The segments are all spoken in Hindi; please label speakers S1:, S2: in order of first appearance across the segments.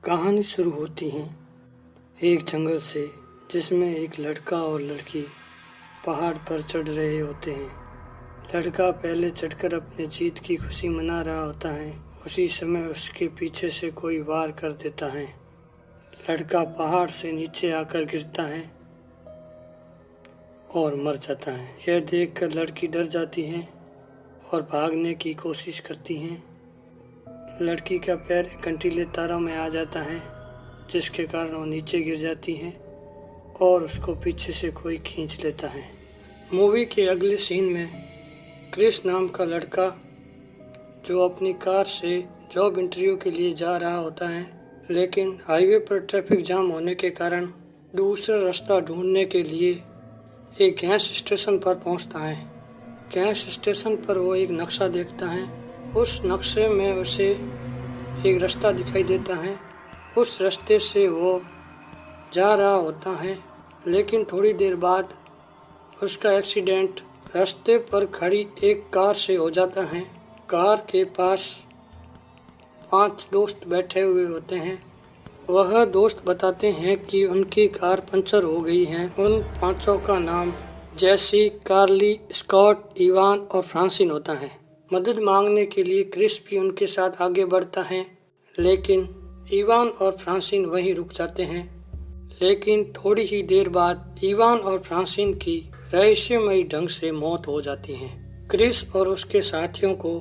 S1: कहानी शुरू होती है एक जंगल से, जिसमें एक लड़का और लड़की पहाड़ पर चढ़ रहे होते हैं। लड़का पहले चढ़कर अपने जीत की खुशी मना रहा होता है। उसी समय उसके पीछे से कोई वार कर देता है। लड़का पहाड़ से नीचे आकर गिरता है और मर जाता है। यह देखकर लड़की डर जाती है और भागने की कोशिश करती है। लड़की का पैर कंटीले तारों में आ जाता है, जिसके कारण वो नीचे गिर जाती है और उसको पीछे से कोई खींच लेता है। मूवी के अगले सीन में क्रिस नाम का लड़का, जो अपनी कार से जॉब इंटरव्यू के लिए जा रहा होता है, लेकिन हाईवे पर ट्रैफिक जाम होने के कारण दूसरा रास्ता ढूंढने के लिए एक गैस स्टेशन पर पहुंचता है। गैस स्टेशन पर वो एक नक्शा देखता है। उस नक्शे में उसे एक रास्ता दिखाई देता है। उस रास्ते से वो जा रहा होता है, लेकिन थोड़ी देर बाद उसका एक्सीडेंट रास्ते पर खड़ी एक कार से हो जाता है। कार के पास 5 दोस्त बैठे हुए होते हैं। वह दोस्त बताते हैं कि उनकी कार पंचर हो गई है। उन 5 का नाम जेसी, कार्ली, स्कॉट, इवान और फ्रांसिन होता है। मदद मांगने के लिए क्रिस भी उनके साथ आगे बढ़ता है, लेकिन इवान और फ्रांसिन वहीं रुक जाते हैं। लेकिन थोड़ी ही देर बाद इवान और फ्रांसिन की रहस्यमयी ढंग से मौत हो जाती है। क्रिस और उसके साथियों को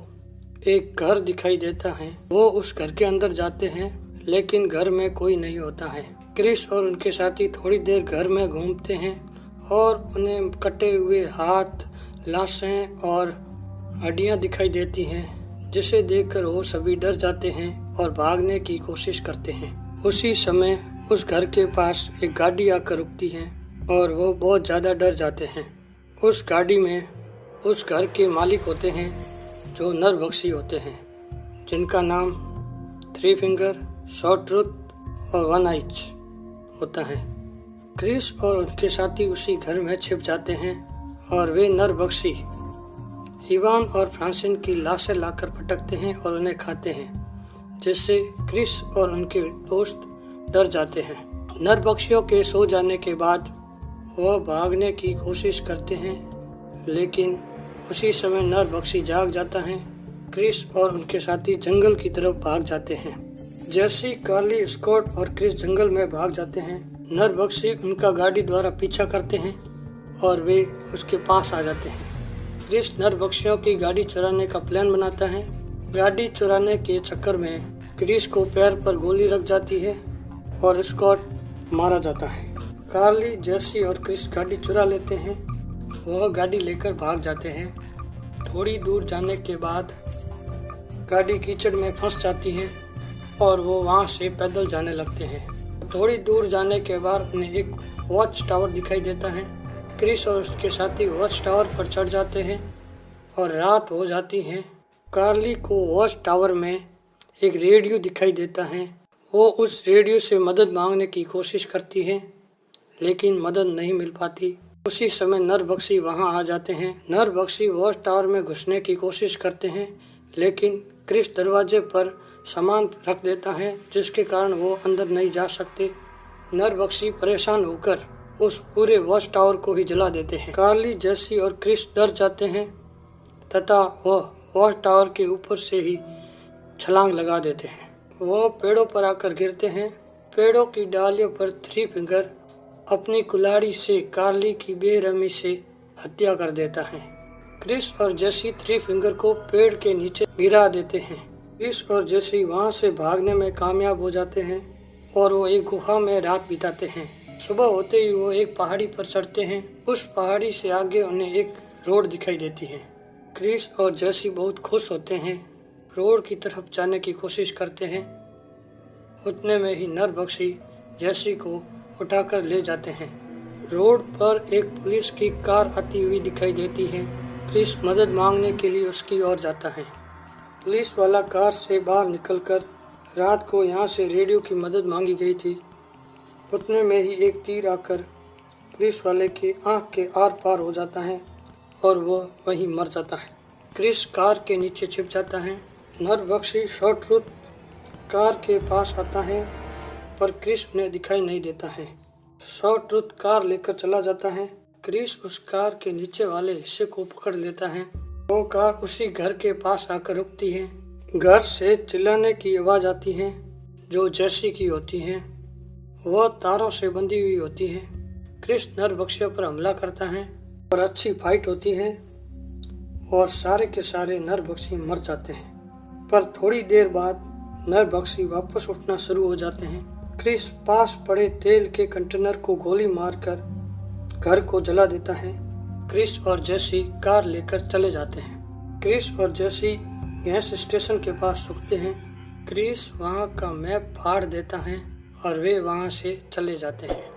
S1: एक घर दिखाई देता है। वो उस घर के अंदर जाते हैं, लेकिन घर में कोई नहीं होता है। क्रिस और उनके साथी थोड़ी देर घर में घूमते हैं और उन्हें कटे हुए हाथ, लाशें और हड्डियां दिखाई देती हैं, जिसे देखकर वो सभी डर जाते हैं और भागने की कोशिश करते हैं। उसी समय उस घर के पास एक गाड़ी आकर रुकती है और वो बहुत ज़्यादा डर जाते हैं। उस गाड़ी में उस घर के मालिक होते हैं, जो नरभक्षी होते हैं, जिनका नाम 3 फिंगर, शॉर्ट टूथ और 1 आइज होता है। क्रिस और उनके साथी उसी घर में छिप जाते हैं और वे नरभक्षी इवान और फ्रांसिन की लाशें लाकर पटकते हैं और उन्हें खाते हैं, जिससे क्रिस और उनके दोस्त डर जाते हैं। नरभक्षियों के सो जाने के बाद वह भागने की कोशिश करते हैं, लेकिन उसी समय नरभक्षी जाग जाता है। क्रिस और उनके साथी जंगल की तरफ भाग जाते हैं। जेसी, कार्ली, स्कॉट और क्रिस जंगल में भाग जाते हैं। नरभक्षी उनका गाड़ी द्वारा पीछा करते हैं और वे उसके पास आ जाते हैं। क्रिस नरभक्षियों की गाड़ी चुराने का प्लान बनाता है। गाड़ी चुराने के चक्कर में क्रिस को पैर पर गोली लग जाती है और स्कॉट मारा जाता है। कार्ली, जेसी और क्रिस गाड़ी चुरा लेते हैं। वह गाड़ी लेकर भाग जाते हैं। थोड़ी दूर जाने के बाद गाड़ी कीचड़ में फंस जाती है और वो वहाँ से पैदल जाने लगते हैं। थोड़ी दूर जाने के बाद उन्हें एक वॉच टावर दिखाई देता है। क्रिस और उसके साथी वॉच टावर पर चढ़ जाते हैं और रात हो जाती है। कार्ली को वॉच टावर में एक रेडियो दिखाई देता है। वो उस रेडियो से मदद मांगने की कोशिश करती है, लेकिन मदद नहीं मिल पाती। उसी समय नरभक्षी वहां आ जाते हैं। नरभक्षी वॉच टावर में घुसने की कोशिश करते हैं, लेकिन क्रिस दरवाजे पर सामान रख देता है, जिसके कारण वो अंदर नहीं जा सकते। नरभक्षी परेशान होकर उस पूरे वॉच टावर को ही जला देते हैं। कार्ली, जेसी और क्रिस डर जाते हैं तथा वह वॉच टावर के ऊपर से ही छलांग लगा देते हैं। वो पेड़ों पर आकर गिरते हैं। पेड़ों की डालियों पर 3 फिंगर अपनी कुल्हाड़ी से कार्ली की बेरहमी से हत्या कर देता है। क्रिस और जेसी 3 फिंगर को पेड़ के नीचे गिरा देते हैं। क्रिस और जेसी वहां से भागने में कामयाब हो जाते हैं और वो एक गुफा में रात बिताते हैं। सुबह होते ही वो एक पहाड़ी पर चढ़ते हैं। उस पहाड़ी से आगे उन्हें एक रोड दिखाई देती है। क्रिस और जेसी बहुत खुश होते हैं, रोड की तरफ जाने की कोशिश करते हैं। उतने में ही नरभक्षी जेसी को उठाकर ले जाते हैं। रोड पर एक पुलिस की कार आती हुई दिखाई देती है। क्रिस मदद मांगने के लिए उसकी ओर जाता है। पुलिस वाला कार से बाहर निकलकर रात को यहाँ से रेडियो की मदद मांगी गई थी। उतने में ही एक तीर आकर पुलिस वाले की आंख के आर पार हो जाता है और वह वहीं मर जाता है। क्रिस कार के नीचे छिप जाता है। नरभक्षी शॉर्ट टूथ कार के पास आता है पर क्रिस उन्हें दिखाई नहीं देता है। सॉटूथ कार लेकर चला जाता है। क्रिस उस कार के नीचे वाले हिस्से को पकड़ लेता है। वो कार उसी घर के पास आकर रुकती है। घर से चिल्लाने की आवाज आती है जो जेसी की होती है। वह तारों से बंधी हुई होती है। क्रिस नरभक्षियों पर हमला करता है और अच्छी फाइट होती है और सारे के सारे नरभक्षी मर जाते हैं। पर थोड़ी देर बाद नरभक्षी वापस उठना शुरू हो जाते हैं। क्रिस पास पड़े तेल के कंटेनर को गोली मारकर घर को जला देता है। क्रिस और जेसी कार लेकर चले जाते हैं। क्रिस और जेसी गैस स्टेशन के पास रुकते हैं। क्रिस वहां का मैप फाड़ देता है और वे वहां से चले जाते हैं।